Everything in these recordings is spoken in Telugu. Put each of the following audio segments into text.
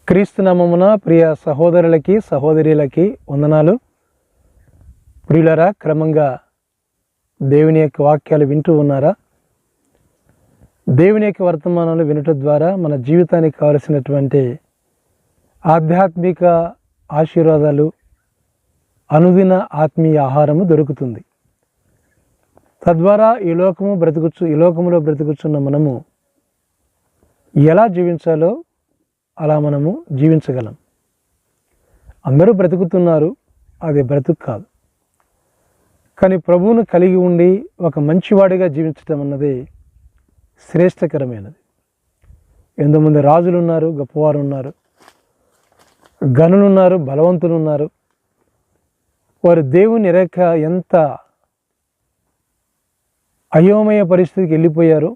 క్రీస్తునామమున ప్రియ సహోదరులకి సహోదరులకి వందనాలు. ప్రియులరా, క్రమంగా దేవుని యొక్క వాక్యాలు వింటూ ఉన్నారా? దేవుని యొక్క వర్తమానాలు వినటం ద్వారా మన జీవితానికి కావలసినటువంటి ఆధ్యాత్మిక ఆశీర్వాదాలు, అనుదిన ఆత్మీయ ఆహారము దొరుకుతుంది. తద్వారా ఈ లోకములో బ్రతుకుచున్న మనము ఎలా జీవించాలో అలా మనము జీవించగలం. అందరూ బ్రతుకుతున్నారు, అది బ్రతుకు కాదు. కానీ ప్రభువును కలిగి ఉండి ఒక మంచివాడిగా జీవించటం అన్నది శ్రేష్టకరమైనది. ఎంతోమంది రాజులు ఉన్నారు, గొప్పవారు ఉన్నారు, గనులు ఉన్నారు, బలవంతులు ఉన్నారు. వారు దేవుని ఎరక ఎంత అయోమయ పరిస్థితికి వెళ్ళిపోయారో,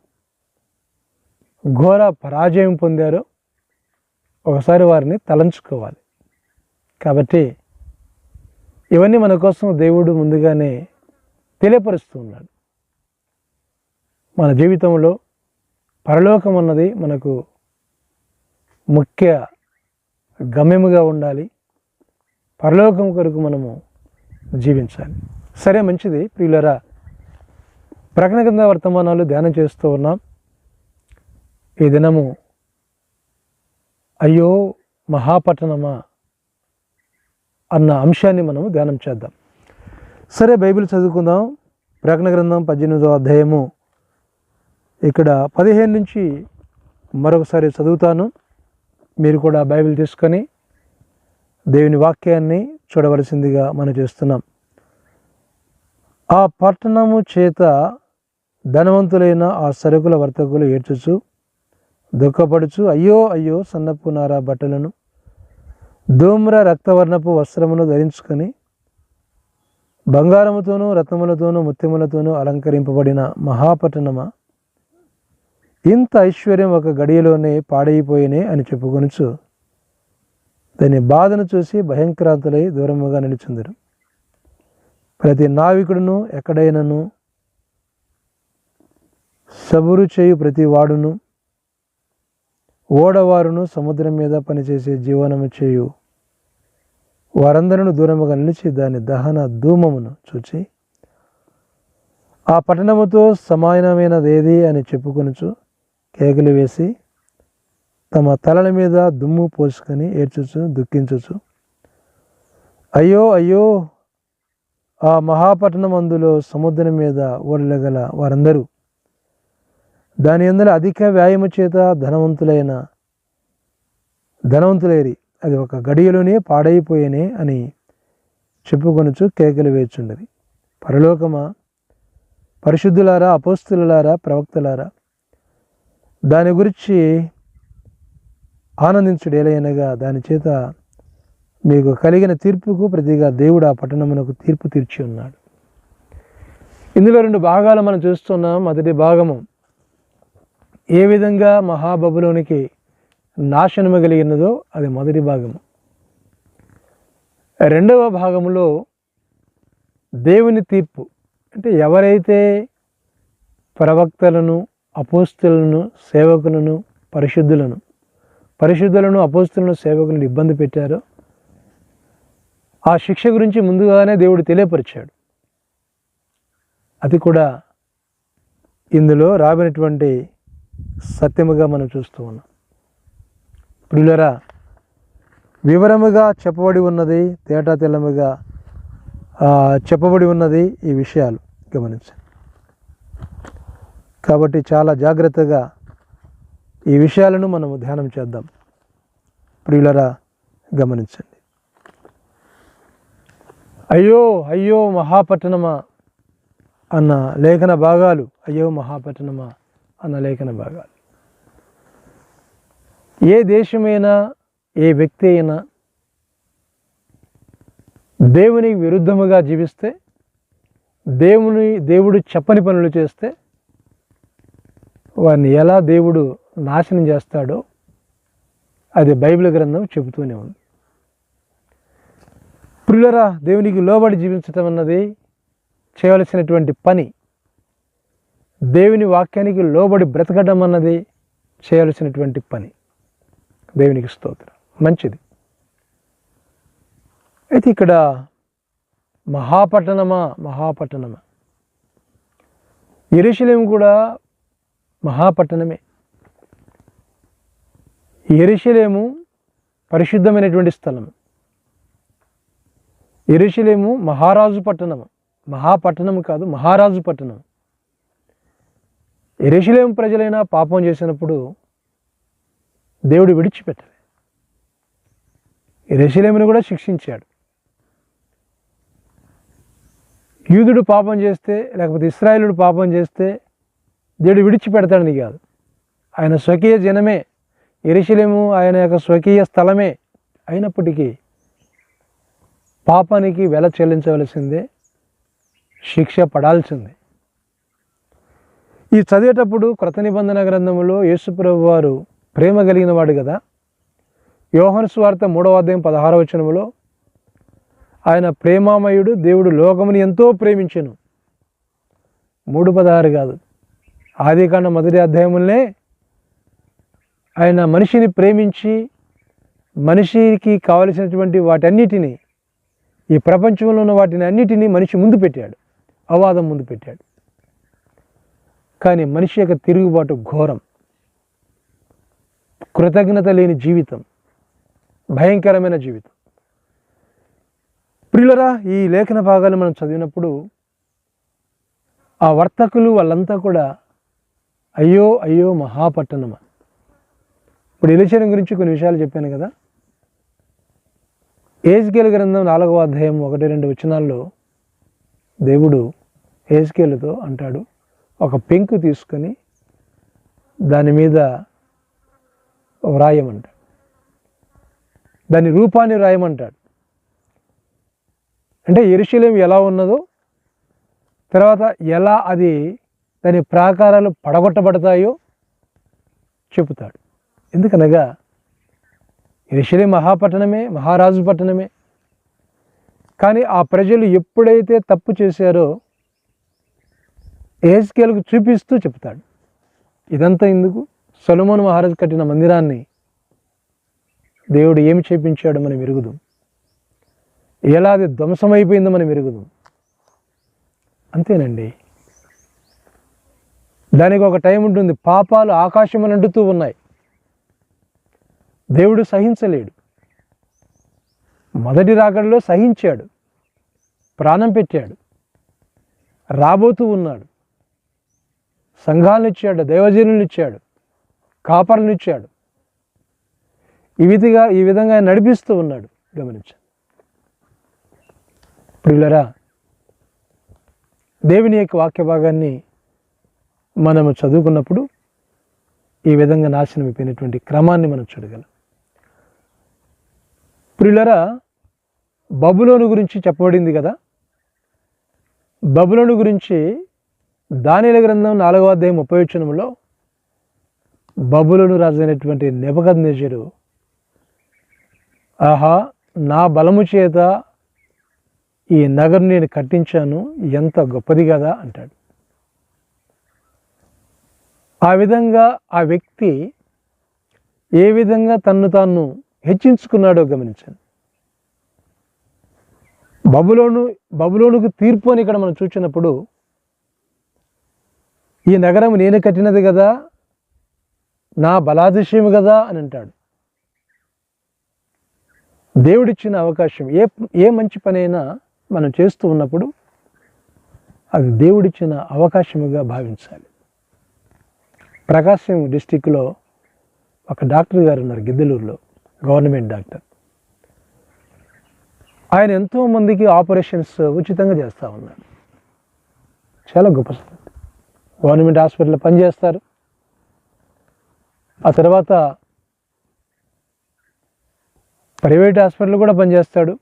ఘోర పరాజయం పొందారో ఒకసారి వారిని తలంచుకోవాలి. కాబట్టి ఇవన్నీ మన కోసం దేవుడు ముందుగానే తెలియపరుస్తూ ఉన్నాడు. మన జీవితంలో పరలోకం అన్నది మనకు ముఖ్య గమ్యముగా ఉండాలి. పరలోకం కొరకు మనము జీవించాలి. సరే, మంచిది. ప్రియులరా, ప్రకటన గ్రంథ వర్తమానాలు ధ్యానం చేస్తూ ఉన్నాం. ఈ దినము అయ్యో మహాపట్టణమా అన్న అంశాన్ని మనము ధ్యానం చేద్దాం. సరే, బైబిల్ చదువుకుందాం. ప్రకటన గ్రంథం 18వ అధ్యాయము ఇక్కడ 15 నుంచి మరొకసారి చదువుతాను. మీరు కూడా బైబిల్ తీసుకొని దేవుని వాక్యాన్ని చూడవలసిందిగా మనం చేస్తున్నాం. ఆ పట్టణము చేత ధనవంతులైన ఆ సరుకుల వర్తకులు ఏడ్చుచు దుఃఖపడుచు, అయ్యో అయ్యో సన్నపు నార బట్టలను, ధూమ్ర రక్తవర్ణపు వస్త్రమును ధరించుకొని బంగారముతోనూ రత్నములతోనూ ముత్యములతోనూ అలంకరింపబడిన మహాపట్టణమా, ఇంత ఐశ్వర్యం ఒక గడియలోనే పాడైపోయినే అని చెప్పుకొనుచు దాని బాధను చూసి భయంకరాంతులై దూరముగా నిలుచుందరు. ప్రతి నావికుడును ఎక్కడైనను సబురు చేయు ప్రతి వాడును, ఓడవారును, సముద్రం మీద పనిచేసే జీవనము చేయు వారందరూ దూరముగా నిలిచి దాని దహన ధూమమును చూచి ఆ పట్టణముతో సమానమైనదేది అని చెప్పుకొనుచు కేకలు వేసి తమ తలల మీద దుమ్ము పోసుకొని ఏడ్చుచు దుఃఖించుచు, అయ్యో అయ్యో ఆ మహాపట్టణం అందులో సముద్రం మీద ఓడలగల వారందరూ దాని అందులో అధిక వ్యాయామ చేత ధనవంతులేరి అది ఒక గడియలోనే పాడైపోయేనే అని చెప్పుకొనుచు కేకలు వేచుండరి. పరలోకమా, పరిశుద్ధులారా, అపోస్తులారా, ప్రవక్తలారా, దాని గురించి ఆనందించుడేలయనగా దాని చేత మీకు కలిగిన తీర్పుకు ప్రతిగా దేవుడు ఆ పట్టణమునకు తీర్పు తీర్చి ఉన్నాడు. ఇందులో 2 భాగాలు మనం చూస్తున్నాం. మొదటి భాగము ఏ విధంగా మహాబబులోనికి నాశనము కలిగినదో అది మొదటి భాగము. రెండవ భాగములో దేవుని తీర్పు, అంటే ఎవరైతే ప్రవక్తలను, అపోస్తులను, సేవకులను, పరిశుద్ధులను, అపోస్తులను, సేవకులను ఇబ్బంది పెట్టారో ఆ శిక్ష గురించి ముందుగానే దేవుడు తెలియపరిచాడు. అది కూడా ఇందులో రాబడినటువంటి సత్యముగా మనం చూస్తూ ఉన్నాం. ప్రియులరా, వివరముగా చెప్పబడి ఉన్నది, తేటా తెల్లముగా చెప్పబడి ఉన్నది ఈ విషయాలు గమనించండి. కాబట్టి చాలా జాగ్రత్తగా ఈ విషయాలను మనము ధ్యానం చేద్దాం. ప్రియులరా, గమనించండి. అయ్యో అయ్యో మహాపట్టణమా అన్న లేఖన భాగాలు, అయ్యో మహాపట్టణమా అన్న లేఖన భాగాలు. ఏ దేశమైనా, ఏ వ్యక్తి అయినా దేవునికి విరుద్ధముగా జీవిస్తే, దేవుడు చెప్పని పనులు చేస్తే వారిని ఎలా దేవుడు నాశనం చేస్తాడో అది బైబిల్ గ్రంథం చెబుతూనే ఉంది. ప్రియులరా, దేవునికి లోబడి జీవించటం అన్నది చేయవలసినటువంటి పని. దేవుని వాక్యానికి లోబడి బ్రతకడం అన్నది చేయాల్సినటువంటి పని. దేవునికి స్తోత్రం. మంచిది. అయితే ఇక్కడ మహాపట్టణమా, యెరూషలేము కూడా మహాపట్టణమే. యెరూషలేము పరిశుద్ధమైనటువంటి స్థలము. యెరూషలేము మహారాజు పట్టణము, మహాపట్టణము కాదు, మహారాజు పట్టణం. యెరూషలేము ప్రజలైనా పాపం చేసినప్పుడు దేవుడు విడిచిపెట్టలే, యెరూషలేమును కూడా శిక్షించాడు. యూదుడు పాపం చేస్తే, లేకపోతే ఇశ్రాయేలుడు పాపం చేస్తే దేవుడు విడిచిపెడతాడని కాదు. ఆయన స్వకీయ జనమే, యెరూషలేము ఆయన యొక్క స్వకీయ స్థలమే. అయినప్పటికీ పాపానికి వెల చెల్లించవలసిందే, శిక్ష పడాల్సిందే. ఈ చదివేటప్పుడు క్రొత్త నిబంధన గ్రంథంలో యేసుప్రభు వారు ప్రేమ కలిగిన వాడు కదా. యోహాను సువార్త 3వ అధ్యాయం 16వ వచనములో ఆయన ప్రేమామయుడు, దేవుడు లోకముని ఎంతో ప్రేమించెను. 3:16 కాదు, ఆదికాండం 1వ అధ్యాయములనే ఆయన మనిషిని ప్రేమించి మనిషికి కావలసినటువంటి వాటన్నిటినీ, ఈ ప్రపంచంలో ఉన్న వాటిని అన్నిటినీ మనిషి ముందు పెట్టాడు, అవాదం ముందు పెట్టాడు. కానీ మనిషి యొక్క తిరుగుబాటు ఘోరం, కృతజ్ఞత లేని జీవితం, భయంకరమైన జీవితం. ప్రియులరా, ఈ లేఖన భాగాలు మనం చదివినప్పుడు ఆ వర్తకులు వాళ్ళంతా కూడా అయ్యో అయ్యో మహాపట్టణమా. ఇప్పుడు యెరూషలేము గురించి కొన్ని విషయాలు చెప్పాను కదా. యెహెజ్కేలు గ్రంథం 4వ అధ్యాయం 1-2 వచనాల్లో దేవుడు యెహెజ్కేలుతో అంటాడు, ఒక పెంకు తీసుకొని దాని మీద వ్రాయమంటాడు, దాని రూపాన్ని వ్రాయమంటాడు. అంటే యెరూషలేము ఎలా ఉన్నదో, తర్వాత ఎలా అది దాని ప్రాకారాలు పడగొట్టబడతాయో చెబుతాడు. ఎందుకనగా యెరూషలేము మహాపట్టణమే, మహారాజు పట్టణమే. కానీ ఆ ప్రజలు ఎప్పుడైతే తప్పు చేశారో యెహెజ్కేలుకు చూపిస్తూ చెప్తాడు. ఇదంతా ఎందుకు? సొలొమోను మహారాజు కట్టిన మందిరాన్ని దేవుడు ఏమి చేపించాడో మనం ఎరుగుదాం, ఎలా అది ధ్వంసమైపోయిందో మనం ఎరుగుదాం. అంతేనండి. దానికి ఒక టైం ఉంటుంది. పాపాలు ఆకాశం అంటుతూ ఉన్నాయి, దేవుడు సహించలేడు. మొదటి రాకడలో సహించాడు, ప్రాణం పెట్టాడు, రాబోతూ ఉన్నాడు, సంఘాలను ఇచ్చాడు, దైవజనులను ఇచ్చాడు, కాపర్లను ఇచ్చాడు. ఈ విధంగా ఆయన నడిపిస్తూ ఉన్నాడు. గమనించండి ప్రియులరా, దేవుని యొక్క వాక్య భాగాన్ని మనము చదువుకున్నప్పుడు ఈ విధంగా నాశనం అయిపోయినటువంటి క్రమాన్ని మనం చూడగలం. ప్రియులరా, బబులోను గురించి చెప్పబడింది కదా. బబులోను గురించి దానియేలు గ్రంథం 4వ అధ్యాయం 30వ వచనంలో బబులోను రాజు అయినటువంటి నెబుకద్నెజరు, ఆహా, నా బలము చేత ఈ నగరం నేను కట్టించాను, ఎంత గొప్పది కదా అంటాడు. ఆ విధంగా ఆ వ్యక్తి ఏ విధంగా తన్ను తాను హెచ్చించుకున్నాడో గమనించండి. బబులోనుకు తీర్పు అని ఇక్కడ మనం చూసినప్పుడు, ఈ నగరం నేను కట్టినది కదా, నా బలాతిశయం కదా అని అంటాడు. దేవుడిచ్చిన అవకాశం, ఏ మంచి పనైనా మనం చేస్తూ ఉన్నప్పుడు అది దేవుడిచ్చిన అవకాశముగా భావించాలి. ప్రకాశం డిస్టిక్లో ఒక డాక్టర్ గారు ఉన్నారు, గిద్దలూరులో, గవర్నమెంట్ డాక్టర్. ఆయన ఎంతోమందికి ఆపరేషన్స్ ఉచితంగా చేస్తూ ఉన్నారు. చాలా గొప్ప సంగతి. గవర్నమెంట్ హాస్పిటల్లో పనిచేస్తారు. ఆ తర్వాత ప్రైవేట్ హాస్పిటల్ కూడా పనిచేస్తాడు.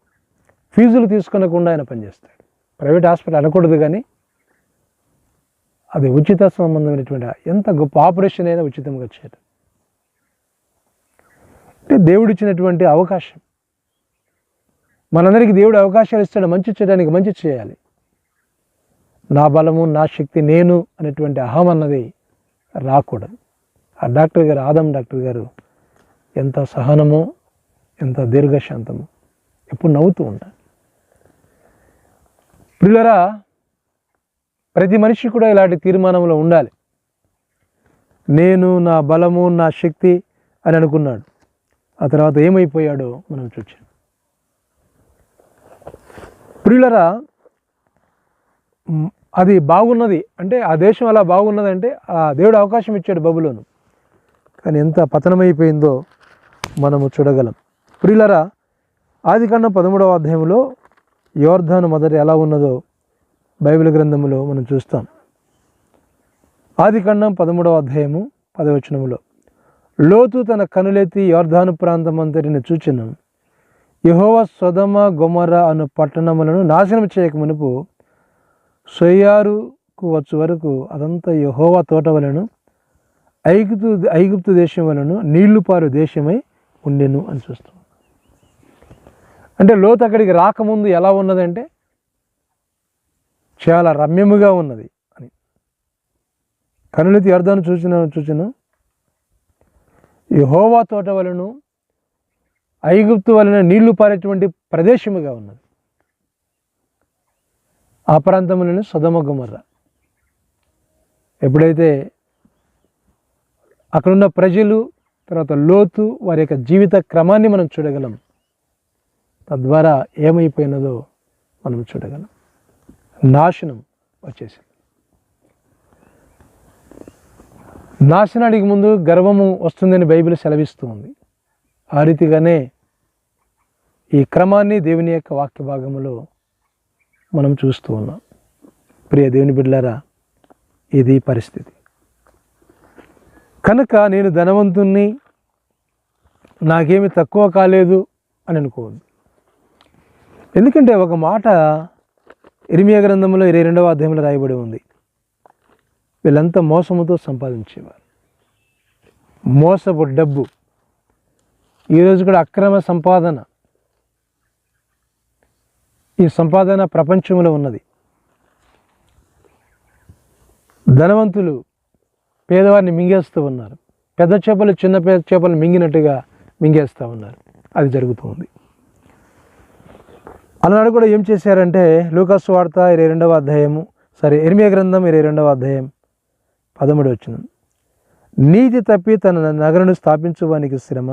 ఫీజులు తీసుకొనకుండా ఆయన పనిచేస్తాడు. ప్రైవేట్ హాస్పిటల్ అనకూడదు, కానీ అది ఉచిత సంబంధమైనటువంటి ఎంత గొప్ప ఆపరేషన్ అయినా ఉచితంగా చేయడం అంటే దేవుడిచ్చినటువంటి అవకాశం. మనందరికీ దేవుడు అవకాశాలు ఇస్తాడు, మంచి చేయడానికి మంచి చేయాలి. నా బలము, నా శక్తి, నేను అనేటువంటి అహం అన్నది రాకూడదు. ఆ డాక్టర్ గారు, ఆదం డాక్టర్ గారు ఎంత సహనమో, ఎంత దీర్ఘశాంతము, ఎప్పుడు నవ్వుతూ ఉంటారు. ప్రియులారా, ప్రతి మనిషి కూడా ఇలాంటి తీర్మానంలో ఉండాలి. నేను, నా బలము, నా శక్తి అని అనుకున్నాడు. ఆ తర్వాత ఏమైపోయాడో మనం చూచాం. ప్రియులారా, అది బాగున్నది అంటే, ఆ దేశం అలా బాగున్నదంటే ఆ దేవుడు అవకాశం ఇచ్చాడు బబులోను. కానీ ఎంత పతనమైపోయిందో మనము చూడగలం. ప్రియులారా, ఆదికాండం 13వ అధ్యాయంలో యోర్దాను మొదట ఎలా ఉన్నదో బైబిల్ గ్రంథంలో మనం చూస్తాం. ఆదికాండం 13వ అధ్యాయము 10వ వచనములో, లోతు తన కనులెత్తి యోర్దాను ప్రాంతం అంతటిని చూచెను. యెహోవా సొదొమ గొమొర్రా అను పట్టణములను నాశనం చేయక మునుపు సోయారుకు వచ్చు వరకు అదంతా యెహోవా తోట వలెను ఐగుప్తు దేశం వలన నీళ్లు పారు దేశమై ఉండెను అని చూస్తాం. అంటే లోతు అక్కడికి రాకముందు ఎలా ఉన్నదంటే చాలా రమ్యముగా ఉన్నది అని. కనులెత్తి యోర్దాను చూచెను, యెహోవా తోట వలన ఐగుప్తు వలన నీళ్లు పారేటువంటి ప్రదేశముగా ఉన్నది. ఆ ప్రాంతంలోనే సొదొమ గొమొర్రా. ఎప్పుడైతే అక్కడున్న ప్రజలు, తర్వాత లోతు, వారి యొక్క జీవిత క్రమాన్ని మనం చూడగలం. తద్వారా ఏమైపోయినదో మనం చూడగలం. నాశనం వచ్చేసింది. నాశనానికి ముందు గర్వము వస్తుందని బైబిల్ సెలవిస్తూ ఉంది. ఆ రీతిగానే ఈ క్రమాన్ని దేవుని యొక్క వాక్య భాగములో మనం చూస్తూ ఉన్నాం. ప్రియ దేవుని బిడ్డలారా, ఇది పరిస్థితి. కనుక నేను ధనవంతుణ్ణి, నాకేమి తక్కువ కాలేదు అని అనుకోవద్దు. ఎందుకంటే ఒక మాట ఇర్మియా గ్రంథంలో 22వ అధ్యాయంలో రాయబడి ఉంది. వీళ్ళంతా మోసముతో సంపాదించేవారు. మోసపు డబ్బు, ఈరోజు కూడా అక్రమ సంపాదన, ఈ సంపాదన ప్రపంచంలో ఉన్నది. ధనవంతులు పేదవారిని మింగేస్తూ ఉన్నారు. పెద్ద చేపలు చిన్న చేపలు మింగినట్టుగా మింగేస్తూ ఉన్నారు. అది జరుగుతుంది. అన్నాడు కూడా ఏం చేశారంటే, లూకాసు వార్త 22వ అధ్యాయము ఇర్మియా గ్రంథం 22వ అధ్యాయం 13వ వచనం, నీతి తప్పి తన నగరును స్థాపించువానికి శ్రమ,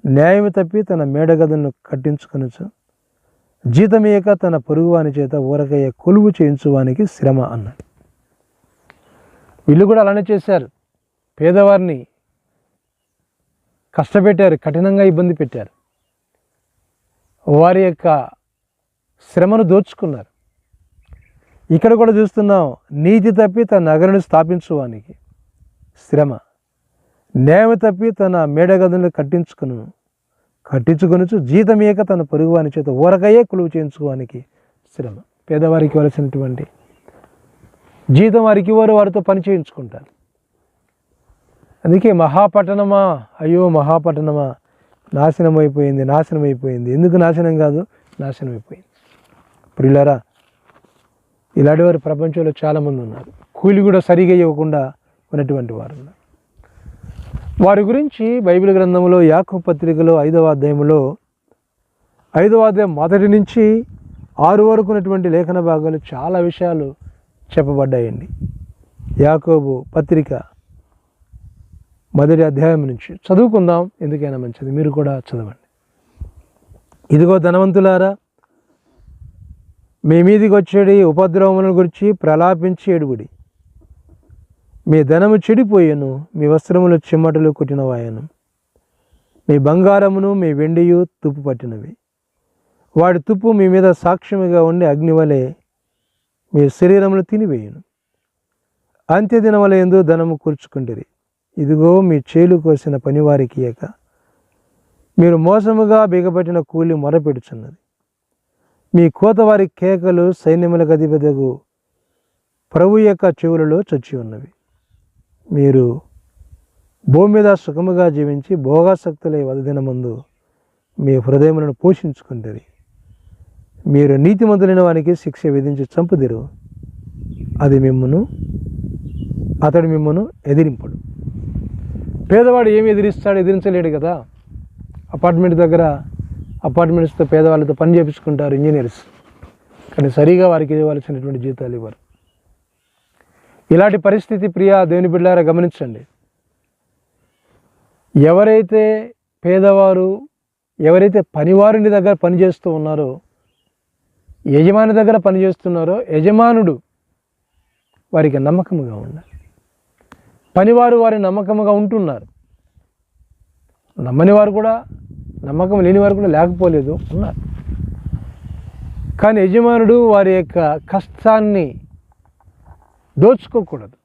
న్యాయము తప్పి తన మేడగదులను కట్టించుకొనొచ్చు, జీతమేయక తన పొరుగువాని చేత ఊరకయ్య కొలువు చేయించువానికి శ్రమ అన్నాడు. వీళ్ళు కూడా అలానే చేశారు. పేదవారిని కష్టపెట్టారు, కఠినంగా ఇబ్బంది పెట్టారు, వారి యొక్క శ్రమను దోచుకున్నారు. ఇక్కడ కూడా చూస్తున్నాం, నీతి తప్పి తన నగరును స్థాపించువానికి శ్రమ, న్యాయం తప్పి తన మేడగదులను కట్టించుకొనుచు జీతమేయక తన పొరుగువాని చేత ఊరకయ్యే కొలువు చేయించుకోవడానికి శ్రమ. పేదవారికి ఇవ్వాల్సినటువంటి జీతం వారికి ఇవ్వరు, వారితో పని చేయించుకుంటారు. అందుకే మహాపట్టణమా, అయ్యో మహాపట్టణమా, నాశనం అయిపోయింది. ఎందుకు నాశనం కాదు, నాశనం అయిపోయింది. ప్రియులారా, ఇలాంటి వారు ప్రపంచంలో చాలామంది ఉన్నారు. కూలి కూడా సరిగా ఇవ్వకుండా ఉన్నటువంటి వారు ఉన్నారు. వారి గురించి బైబిల్ గ్రంథంలో యాకోబు పత్రికలో 5వ అధ్యాయంలో 5వ అధ్యాయం 1 నుంచి 6 వరకు ఉన్నటువంటి లేఖన భాగాలు చాలా విషయాలు చెప్పబడ్డాయండి. యాకోబు పత్రిక 1వ అధ్యాయం నుంచి చదువుకుందాం, ఎందుకైనా మంచిది, మీరు కూడా చదవండి. ఇదిగో ధనవంతులారా, మీ మీదికి వచ్చేది ఉపద్రవములను గురించి ప్రలాపించి ఏడుగుడి. మీ ధనము చెడిపోయెను, మీ వస్త్రములు చిమ్మటలు కుట్టినవాయను, మీ బంగారమును మీ వెండియు తుప్పు పట్టినవి. వాడి తుప్పు మీ మీద సాక్ష్యముగా ఉండి అగ్నివలే మీ శరీరమును తినివేయును. అంత్యదినముల యందు ధనము కూర్చుకుంటిరి. ఇదిగో మీ చేలు కోసిన పనివారికి ఇయ్యక మీరు మోసముగా బిగపట్టిన కూలి మొరపెడుచున్నది. మీ కోతవారి కేకలు సైన్యములకు అధిపతియగు ప్రభు యొక్క చెవులలో చొచ్చి ఉన్నవి. మీరు భూమి మీద సుఖముగా జీవించి భోగాసక్తులై వదదినమందు మీ హృదయములను పోషించుకుంటారు. మీరు నీతిమంతులైన వానికి శిక్ష విధించి చంపుదిరు, అతడు మిమ్మను ఎదిరింపడు. పేదవాడు ఏమి ఎదిరిస్తాడు? ఎదిరించలేడు కదా. అపార్ట్మెంట్స్తో పేదవాళ్ళతో పని చేయించుకుంటారు ఇంజనీర్స్, కానీ సరిగా వారికి ఇవ్వాల్సినటువంటి జీతాలు ఇవ్వరు. ఇలాంటి పరిస్థితి ప్రియ దేవుని బిడ్డలారా గమనించండి. ఎవరైతే పేదవారు, ఎవరైతే పనివారిని దగ్గర పనిచేస్తూ ఉన్నారో, యజమాని దగ్గర పనిచేస్తున్నారో, యజమానుడు వారికి నమ్మకముగా ఉండాలి. పనివారు వారి నమ్మకముగా ఉంటున్నారు. నమ్మని వారు కూడా, నమ్మకం లేని వారు కూడా లేకపోలేదు, ఉన్నారు. కానీ యజమానుడు వారి యొక్క కష్టాన్ని దోచుకోకూడదు.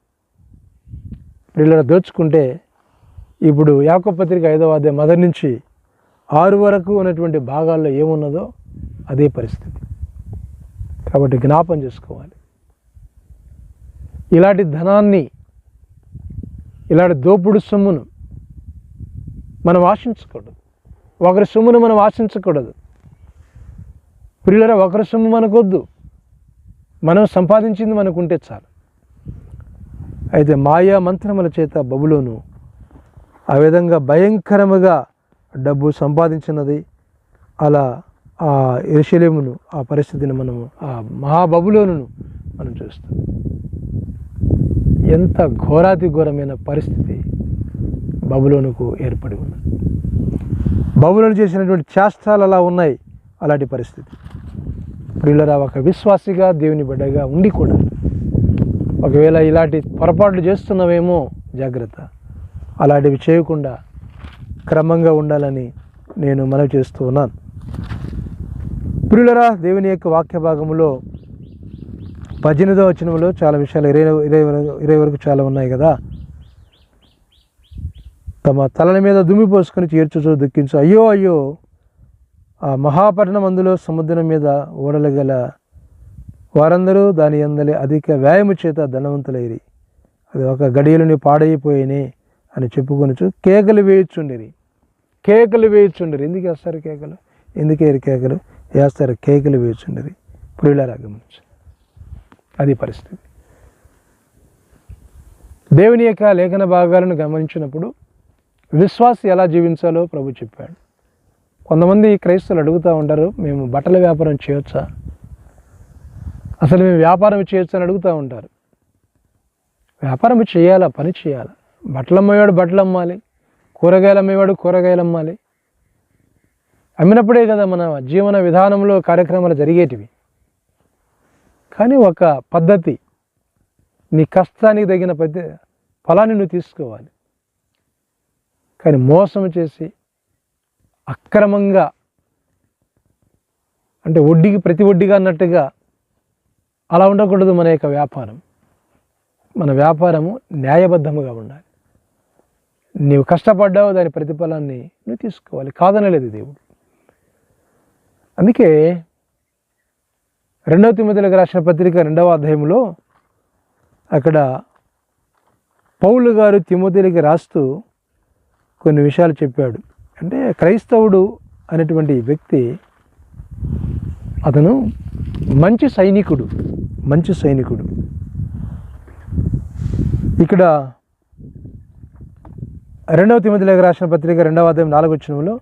వీళ్ళ దోచుకుంటే ఇప్పుడు యాకోబు పత్రిక 5వ అధ్యాయం మొదటి నుంచి 6 వరకు ఉన్నటువంటి భాగాల్లో ఏమున్నదో అదే పరిస్థితి. కాబట్టి జ్ఞాపం చేసుకోవాలి. ఇలాంటి ధనాన్ని, ఇలాంటి దోపుడు సొమ్మును మనం ఆశించకూడదు. ఒకరి సొమ్మును మనం ఆశించకూడదు. ప్రియులారా, ఒకరి సొమ్ము మనకొద్దు, మనం సంపాదించింది మనకుంటే చాలు. అయితే మాయా మంత్రముల చేత బబులోను ఆ విధంగా భయంకరముగా డబ్బు సంపాదించినది. అలా ఆ యెరూషలేమును, ఆ పరిస్థితిని మనము, ఆ మహాబబులోనును మనం చూస్తాం. ఎంత ఘోరాతి ఘోరమైన పరిస్థితి బబులోనుకు ఏర్పడి ఉన్నది. బబులోను చేసినటువంటి చేష్టాలు అలా ఉన్నాయి. అలాంటి పరిస్థితి. ప్రియులారా, ఒక విశ్వాసిగా, దేవుని బిడ్డగా ఉండి కూడా ఒకవేళ ఇలాంటి పొరపాట్లు చేస్తున్నావేమో జాగ్రత్త. అలాంటివి చేయకుండా క్రమంగా ఉండాలని నేను మనవి చేస్తూ ఉన్నాను. ప్రియులారా, దేవుని యొక్క వాక్య భాగంలో 18వ వచనంలో చాలా విషయాలు 20 వరకు చాలా ఉన్నాయి కదా. తమ తలల మీద దుమ్మి పోసుకొని చేర్చుచూ దుఃఖించు, అయ్యో అయ్యో ఆ మహాపట్టణం అందులో సముద్రం మీద ఓడలు గల వారందరూ దాని అందలి అధిక వ్యాయాము చేత ధనవంతులైరి, అది ఒక గడియలని పాడైపోయినే అని చెప్పుకొనుచు కేకలు వేయుచుండిరి. ఎందుకు వేస్తారు కేకలు? ఎందుకేరు కేకలు వేస్తారు? కేకలు వేయుచుండిరి. ప్రియులారా, గమనించు, అది పరిస్థితి. దేవుని యొక్క లేఖన భాగాలను గమనించినప్పుడు విశ్వాసి ఎలా జీవించాలో ప్రభు చెప్పాడు. కొంతమంది క్రైస్తవులు అడుగుతూ ఉంటారు, మేము బట్టల వ్యాపారం చేయొచ్చా, అసలు మేము వ్యాపారం చేయొచ్చు అని అడుగుతూ ఉంటారు. వ్యాపారం చేయాలా? పని చేయాలా? బట్టలు అమ్మేవాడు బట్టలు అమ్మాలి, కూరగాయలు అమ్మేవాడు కూరగాయలు అమ్మాలి. అమ్మినప్పుడే కదా మన జీవన విధానంలో కార్యక్రమాలు జరిగేటివి. కానీ ఒక పద్ధతి, నీ కష్టానికి తగిన ఫలాన్ని నువ్వు తీసుకోవాలి. కానీ మోసం చేసి అక్రమంగా, అంటే వడ్డీకి ప్రతి వడ్డీగా అన్నట్టుగా అలా ఉండకూడదు. మన యొక్క వ్యాపారం, మన వ్యాపారము న్యాయబద్ధముగా ఉండాలి. నీవు కష్టపడ్డావు, దాని ప్రతిఫలాన్ని నువ్వు తీసుకోవాలి, కాదనలేదు దేవుడు. అందుకే 2వ తిమోతిలకు రాసిన పత్రిక 2వ అధ్యాయంలో అక్కడ పౌలు గారు తిమోతికి రాస్తూ కొన్ని విషయాలు చెప్పాడు. అంటే క్రైస్తవుడు అనేటువంటి వ్యక్తి, అతను మంచి సైనికుడు. ఇక్కడ 2వ తిమోతికి రాసిన పత్రిక 2వ అధ్యాయం 4వ వచనంలో,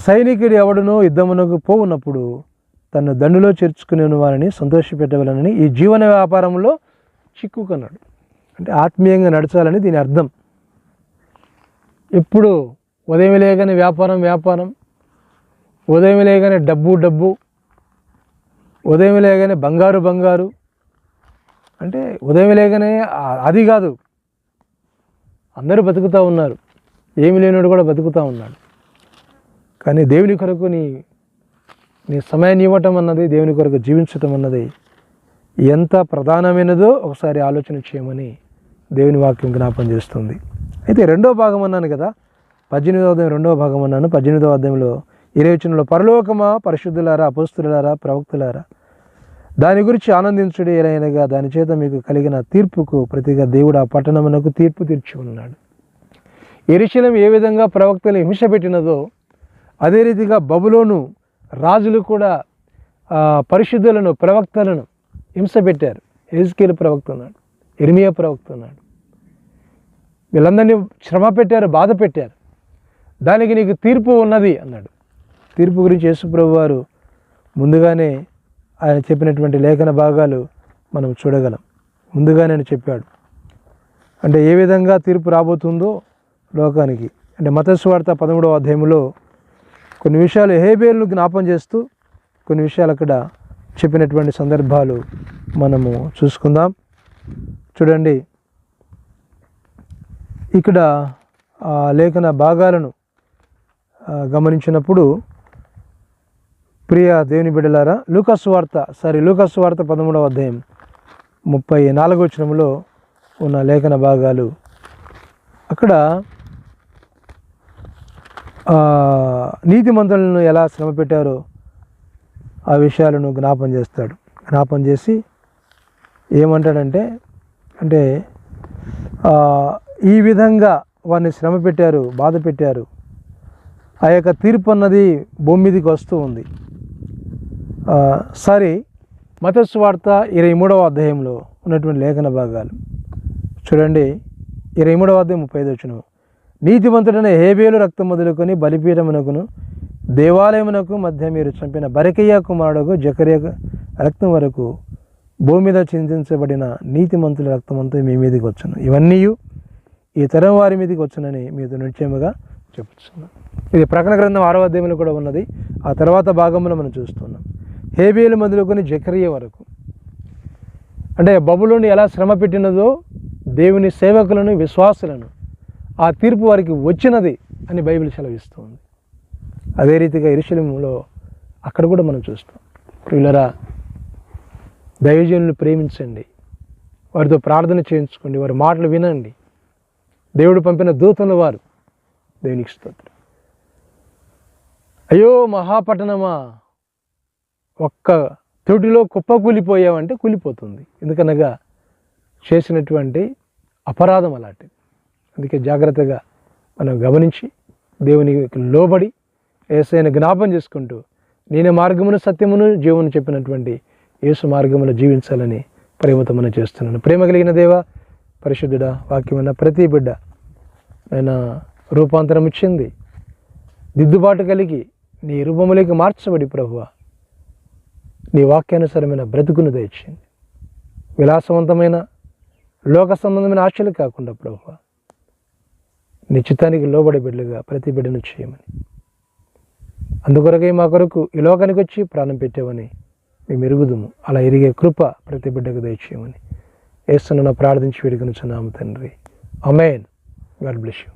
సైనికుడు ఎవడునో యుద్ధమునకు పోవున్నప్పుడు తను దండులో చేర్చుకునే వారిని సంతోషపెట్టవలనని ఈ జీవన వ్యాపారంలో చిక్కుకున్నాడు. అంటే ఆత్మీయంగా నడచాలని దీని అర్థం. ఎప్పుడు ఉదయం లేగానే వ్యాపారం, ఉదయం లేగానే డబ్బు, ఉదయం లేగానే బంగారు. అంటే ఉదయం లేగానే అది కాదు, అందరూ బతుకుతూ ఉన్నారు, ఏమి లేనివాడు కూడా బతుకుతూ ఉన్నాడు. కానీ దేవుని కొరకు నీ సమయాన్ని ఇవ్వటం అన్నది, దేవుని కొరకు జీవించటం అన్నది ఎంత ప్రధానమైనదో ఒకసారి ఆలోచన చేయమని దేవుని వాక్యం జ్ఞాపం చేస్తుంది. అయితే 2వ భాగం అన్నాను కదా, 18వ అధ్యాయం 2వ భాగం అన్నాను. 18వ అధ్యాయంలో 20వ వచనంలో, పరలోకమా, పరిశుద్ధులారా, అపోస్తులారా, ప్రవక్తులారా, దాని గురించి ఆనందించుడి, ఎలాగనగా దాని చేత మీకు కలిగిన తీర్పుకు ప్రతిగా దేవుడు ఆ పట్టణమునకు తీర్పు తీర్చి ఉన్నాడు. యెరూషలేము ఏ విధంగా ప్రవక్తలు హింస పెట్టినదో అదే రీతిగా బబులోను రాజులు కూడా పరిశుద్ధులను, ప్రవక్తలను హింస పెట్టారు. యెహెజ్కేలు ప్రవక్త ఉన్నాడు, ఇర్మియా ప్రవక్త ఉన్నాడు. వీళ్ళందరినీ శ్రమ పెట్టారు, బాధ పెట్టారు. దానికి నీకు తీర్పు ఉన్నది అన్నాడు. తీర్పు గురించి యేసుప్రభు వారు ముందుగానే ఆయన చెప్పినటువంటి లేఖన భాగాలు మనం చూడగలం. ముందుగానే ఆయన చెప్పాడు. అంటే ఏ విధంగా తీర్పు రాబోతుందో లోకానికి. అంటే మత్తయి సువార్త 13వ అధ్యాయంలో కొన్ని విషయాలు హేబేలును జ్ఞాపం చేస్తూ కొన్ని విషయాలు అక్కడ చెప్పినటువంటి సందర్భాలు మనము చూసుకుందాం. చూడండి, ఇక్కడ లేఖన భాగాలను గమనించినప్పుడు ప్రియ దేవుని బిడ్డలారా, లూకాసు వార్త 13వ అధ్యాయం 34వ వచనంలో ఉన్న లేఖన భాగాలు, అక్కడ నీతిమంతులను ఎలా శ్రమ పెట్టారో ఆ విషయాలను జ్ఞాపం చేస్తాడు. జ్ఞాపం చేసి ఏమంటాడంటే, అంటే ఈ విధంగా వారిని శ్రమ పెట్టారు, బాధ పెట్టారు. ఆ యొక్క తీర్పు అన్నది భూమి మీదకి వస్తూ ఉంది. మత్తయి సువార్త 23వ అధ్యాయంలో ఉన్నటువంటి లేఖన భాగాలు చూడండి. 23వ అధ్యాయం 35వ వచనం, నీతిమంతుడైన హేబేలు రక్తం మొదలుకొని బలిపీఠమునకును దేవాలయమునకు మధ్య మీరు చంపిన బరకయ్య కుమారుడు జకర్యా రక్తం వరకు భూమి మీద చింతించబడిన నీతిమంతుల రక్తం అంతా మీ మీదకి వచ్చును. ఇవన్నీ ఈ తరం వారి మీదకి వచ్చునని మీతో నిశ్చయముగా చెప్పుచున్నాను. ఇది ప్రకటన గ్రంథం 6వ అధ్యాయంలో కూడా ఉన్నది. ఆ తర్వాత భాగంలో మనం చూస్తున్నాం. హేబేలు మొదలుకొని జకర్యా వరకు, అంటే బబులోను ఎలా శ్రమ పెట్టినదో దేవుని సేవకులను, విశ్వాసులను ఆ తీర్పు వారికి వచ్చినది అని బైబిల్ సెలవిస్తుంది. అదే రీతిగా యెరూషలేములో అక్కడ కూడా మనం చూస్తాం. ప్రియులరా, దైవజనులను ప్రేమించండి, వారితో ప్రార్థన చేయించుకోండి, వారి మాటలు వినండి. దేవుడు పంపిన దూతలు వారు. దేవునికి స్తోత్రం. అయ్యో మహాపట్టణమా, ఒక్క తొటిలో కుప్పకూలిపోయావంటే కూలిపోతుంది. ఎందుకనగా చేసినటువంటి అపరాధం అలాంటిది. అందుకే జాగ్రత్తగా మనం గమనించి దేవునికి లోబడి యేసయ్యను జ్ఞాపం చేసుకుంటూ నేనే మార్గమును, సత్యమును, జీవమును చెప్పినటువంటి యేసు మార్గమును జీవించాలని ప్రేమతో మనం చేస్తున్నాను. ప్రేమ కలిగిన దేవ, పరిశుద్ధుడా, వాక్యమైన ప్రతి బిడ్డ ఆయన రూపాంతరం ఇచ్చింది, దిద్దుబాటు కలిగి నీ రూపములోకి మార్చబడి ప్రభువా నీ వాక్యానుసారమైన బ్రతుకును దయచేయండి. విలాసవంతమైన లోక సంబంధమైన ఆశలు కాకుండా ప్రభువా నీ చిత్తానికి లోబడి బిడ్డలుగా ప్రతి బిడ్డను చేయమని, అందుకొరకై మా కొరకు ఈ లోకానికి వచ్చి ప్రాణం పెట్టామని మేము ఎరుగుదుము. అలా ఎరిగే కృప ప్రతి బిడ్డకు దయచేయమని యేసును ప్రార్థించి వేడుకొనుచున్నాము తండ్రి. ఆమేన్. God bless you.